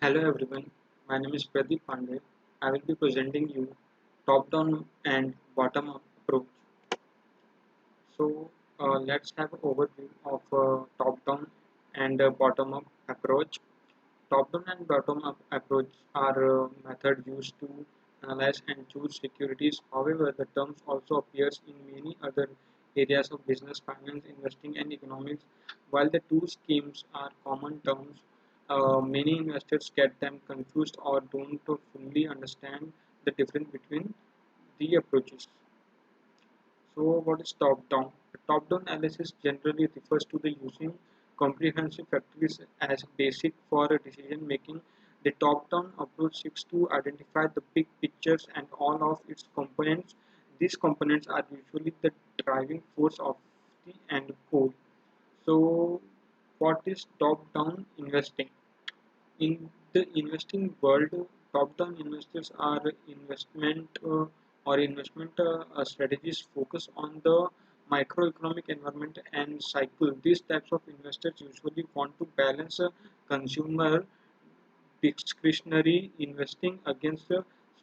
Hello everyone, my name is Pradeep Pandey. I will be presenting you top-down and bottom-up approach. So let's have an overview of top-down and bottom-up approach. Top-down and bottom-up approach are methods used to analyze and choose securities. However, the terms also appears in many other areas of business, finance, investing, and economics. While the two schemes are common terms, many investors get them confused or don't fully understand the difference between the approaches. So what is top-down? Top-down analysis generally refers to the using comprehensive factors as basic for a decision making. The top-down approach seeks to identify the big pictures and all of its components. These components are usually the driving force of the end goal. So what is top-down investing? In the investing world, top-down investors are investment strategies focus on the microeconomic environment and cycle. These types of investors usually want to balance consumer discretionary investing against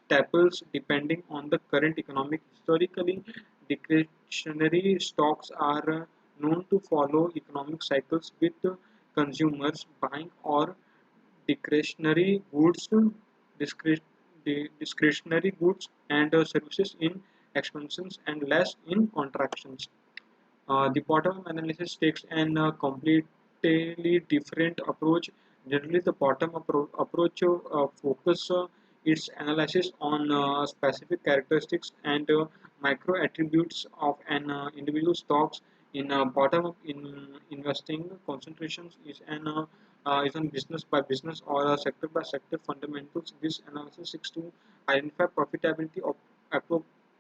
staples depending on the current economic. Historically, discretionary stocks are known to follow economic cycles with consumers buying or discretionary goods, discretionary goods and services in expansions and less in contractions. The bottom analysis takes an completely different approach. Generally, the approach focus its analysis on specific characteristics and micro attributes of an individual stocks. In bottom up in investing, concentrations is on business by business or sector by sector fundamentals. This analysis seeks to identify profitability of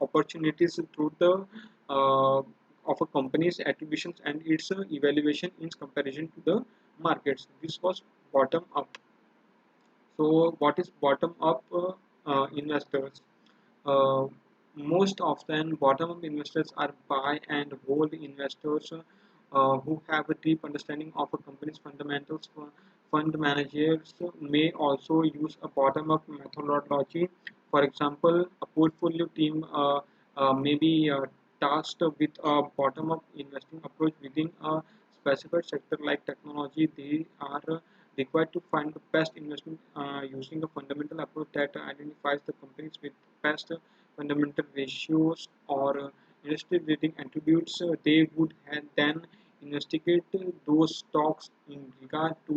opportunities through the uh, of a company's attributions and its evaluation in comparison to the markets. This was bottom up. So, what is bottom up investors? Uh, Most often, bottom up investors are buy and hold investors who have a deep understanding of a company's fundamentals. Fund managers may also use a bottom up methodology. For example, a portfolio team may be tasked with a bottom up investing approach within a specified sector like technology. They are required to find the best investment using a fundamental approach that identifies the companies with best fundamental ratios or industry leading attributes. They would then investigate those stocks in regard to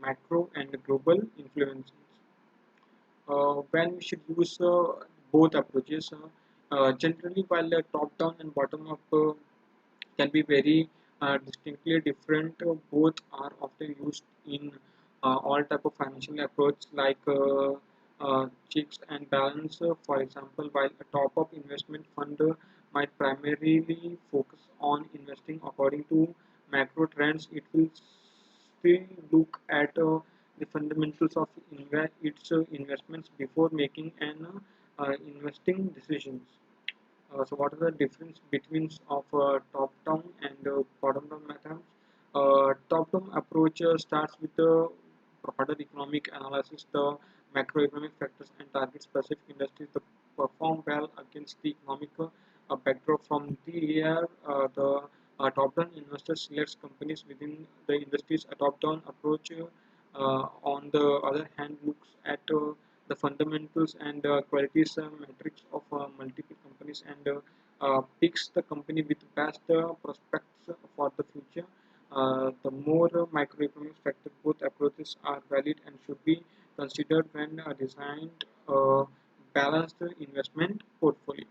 macro and global influences. When we should use both approaches, generally, while top-down and bottom-up can be very distinctly different. Both are often used in all type of financial approach like checks and balance. For example, while a top-up investment fund might primarily focus on investing according to macro trends, it will still look at the fundamentals of its investments before making an investing decisions. So what are the difference between of top-down and bottom-down methods? Top-down approach starts with the broader economic analysis, the macroeconomic factors and target specific industries that perform well against the economic backdrop. From the top-down investor selects companies within the industries. A top-down approach, on the other hand, looks at the fundamentals and qualities metrics of multiple companies and picks the company with best prospects for the future. The more microeconomic factors, both approaches are valid and should be considered when designed balanced investment portfolio.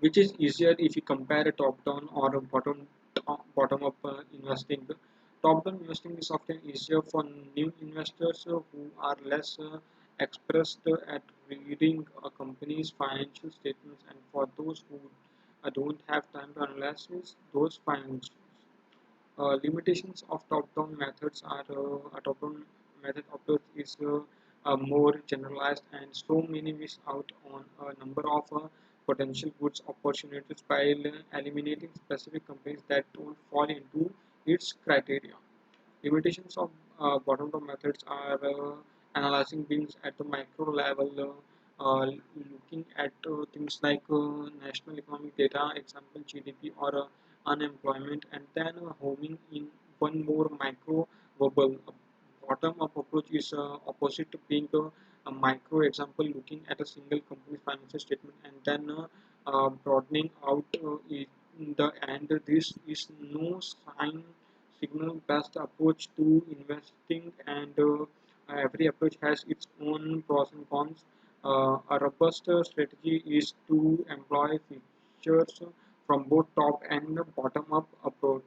Which is easier if you compare a top-down or a bottom-up investing? Top-down investing is often easier for new investors who are less expressed at reading a company's financial statements, and for those who don't have time to analyze those financials. Limitations of top-down methods are a top-down method approach is more generalized, and so many miss out on a number of potential goods opportunities by eliminating specific companies that don't fall into its criteria. Limitations of bottom-up methods are analyzing things at the micro level, looking at things like national economic data, example GDP or unemployment, and then homing in one more micro bubble. A bottom-up approach is opposite to being a micro example, looking at a single company's financial statement and then broadening out in the end. This is no sign signal best approach to investing, and every approach has its own pros and cons. A robust strategy is to employ features from both top and bottom up approach.